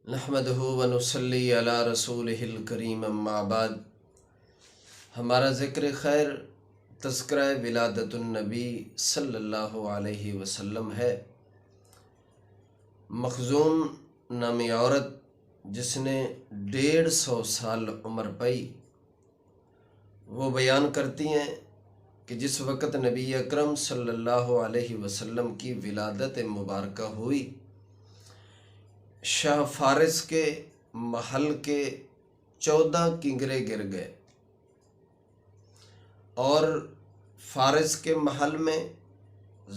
نحمدہ و نصلی علی رسولہ الکریم اما بعد۔ ہمارا ذکر خیر تذکرہ ولادت النبی صلی اللہ علیہ وسلم ہے۔ مخزوم نامی عورت جس نے 150 سال عمر پائی، وہ بیان کرتی ہیں کہ جس وقت نبی اکرم صلی اللہ علیہ وسلم کی ولادت مبارکہ ہوئی، شاہ فارس کے محل کے 14 کنگرے گر گئے اور فارس کے محل میں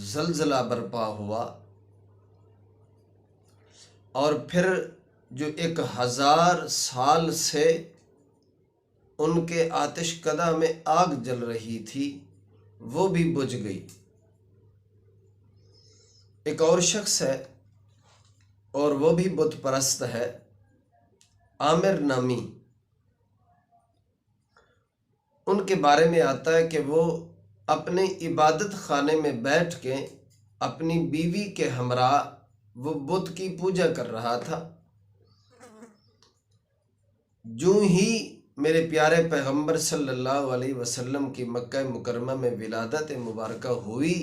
زلزلہ برپا ہوا، اور پھر جو 1000 سال سے ان کے آتش کدہ میں آگ جل رہی تھی وہ بھی بجھ گئی۔ ایک اور شخص ہے اور وہ بھی بت پرست ہے، عامر نامی۔ ان کے بارے میں آتا ہے کہ وہ اپنے عبادت خانے میں بیٹھ کے اپنی بیوی کے ہمراہ وہ بت کی پوجا کر رہا تھا۔ جو ہی میرے پیارے پیغمبر صلی اللہ علیہ وسلم کی مکہ مکرمہ میں ولادت مبارکہ ہوئی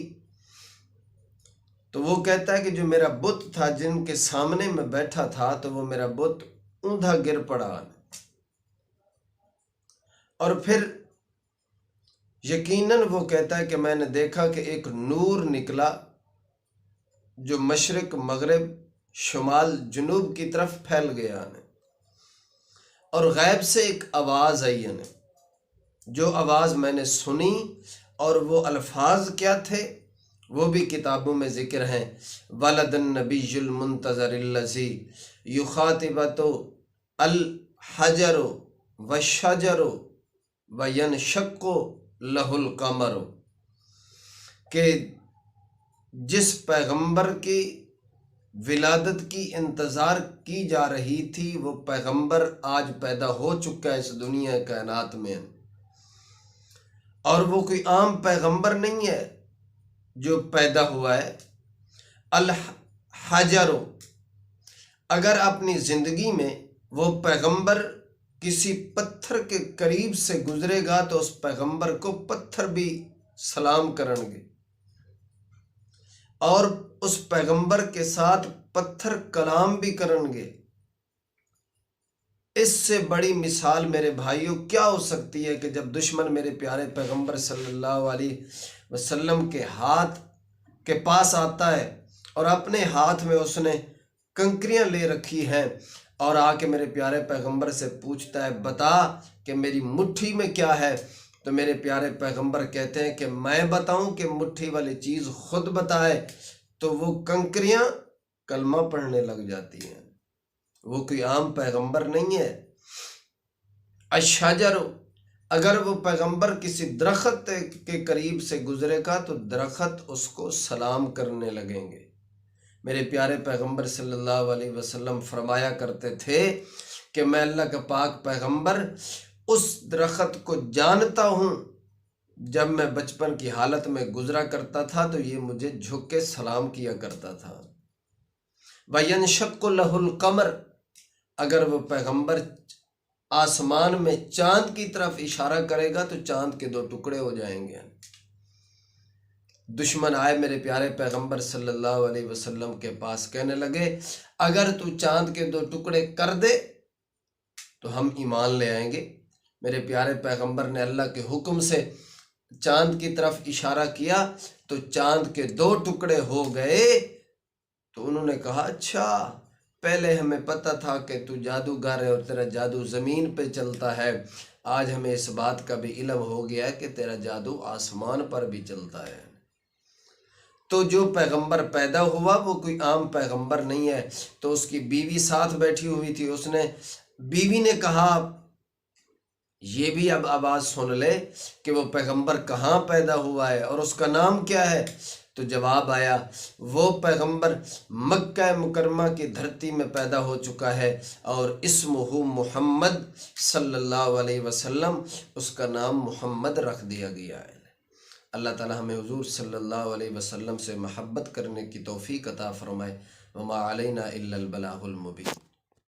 تو وہ کہتا ہے کہ جو میرا بت تھا جن کے سامنے میں بیٹھا تھا تو وہ میرا بت اوندھا گر پڑا، اور پھر یقیناً وہ کہتا ہے کہ میں نے دیکھا کہ ایک نور نکلا جو مشرق مغرب شمال جنوب کی طرف پھیل گیا، اور غیب سے ایک آواز آئی، جو آواز میں نے سنی، اور وہ الفاظ کیا تھے وہ بھی کتابوں میں ذکر ہیں۔ ولد النبی المنتظر الذی یخاطبۃ الحجر والشجر وینشق لہ القمر، کہ جس پیغمبر کی ولادت کی انتظار کی جا رہی تھی وہ پیغمبر آج پیدا ہو چکا ہے اس دنیا کائنات میں، اور وہ کوئی عام پیغمبر نہیں ہے جو پیدا ہوا ہے۔ الحجر، اگر اپنی زندگی میں وہ پیغمبر کسی پتھر کے قریب سے گزرے گا تو اس پیغمبر کو پتھر بھی سلام کریں گے، اور اس پیغمبر کے ساتھ پتھر کلام بھی کریں گے۔ اس سے بڑی مثال میرے بھائیوں کیا ہو سکتی ہے کہ جب دشمن میرے پیارے پیغمبر صلی اللہ علیہ وسلم کے ہاتھ کے پاس آتا ہے اور اپنے ہاتھ میں اس نے کنکریاں لے رکھی ہیں اور آ کے میرے پیارے پیغمبر سے پوچھتا ہے بتا کہ میری مٹھی میں کیا ہے، تو میرے پیارے پیغمبر کہتے ہیں کہ میں بتاؤں کہ مٹھی والی چیز خود بتائے، تو وہ کنکریاں کلمہ پڑھنے لگ جاتی ہیں۔ وہ کوئی عام پیغمبر نہیں ہے۔ الشجر، اگر وہ پیغمبر کسی درخت کے قریب سے گزرے گا تو درخت اس کو سلام کرنے لگیں گے۔ میرے پیارے پیغمبر صلی اللہ علیہ وسلم فرمایا کرتے تھے کہ میں اللہ کا پاک پیغمبر اس درخت کو جانتا ہوں، جب میں بچپن کی حالت میں گزرا کرتا تھا تو یہ مجھے جھک کے سلام کیا کرتا تھا۔ وَيَنشَقُّ لَهُ الْقَمَرُ، اگر وہ پیغمبر آسمان میں چاند کی طرف اشارہ کرے گا تو چاند کے 2 ٹکڑے ہو جائیں گے۔ دشمن آئے میرے پیارے پیغمبر صلی اللہ علیہ وسلم کے پاس، کہنے لگے اگر تو چاند کے 2 ٹکڑے کر دے تو ہم ایمان لے آئیں گے۔ میرے پیارے پیغمبر نے اللہ کے حکم سے چاند کی طرف اشارہ کیا تو چاند کے 2 ٹکڑے ہو گئے۔ تو انہوں نے کہا اچھا، پہلے ہمیں پتہ تھا کہ تو جادوگر ہے اور تیرا جادو زمین پہ چلتا ہے، آج ہمیں اس بات کا بھی علم ہو گیا ہے کہ تیرا جادو آسمان پر بھی چلتا ہے۔ تو جو پیغمبر پیدا ہوا وہ کوئی عام پیغمبر نہیں ہے۔ تو اس کی بیوی ساتھ بیٹھی ہوئی تھی، اس نے بیوی نے کہا یہ بھی اب آواز سن لے کہ وہ پیغمبر کہاں پیدا ہوا ہے اور اس کا نام کیا ہے۔ تو جواب آیا وہ پیغمبر مکہ مکرمہ کی دھرتی میں پیدا ہو چکا ہے اور اسمہ محمد صلی اللہ علیہ وسلم، اس کا نام محمد رکھ دیا گیا ہے۔ اللہ تعالی ہمیں حضور صلی اللہ علیہ وسلم سے محبت کرنے کی توفیق عطا فرمائے۔ وما علینا الا البلاغ المبین۔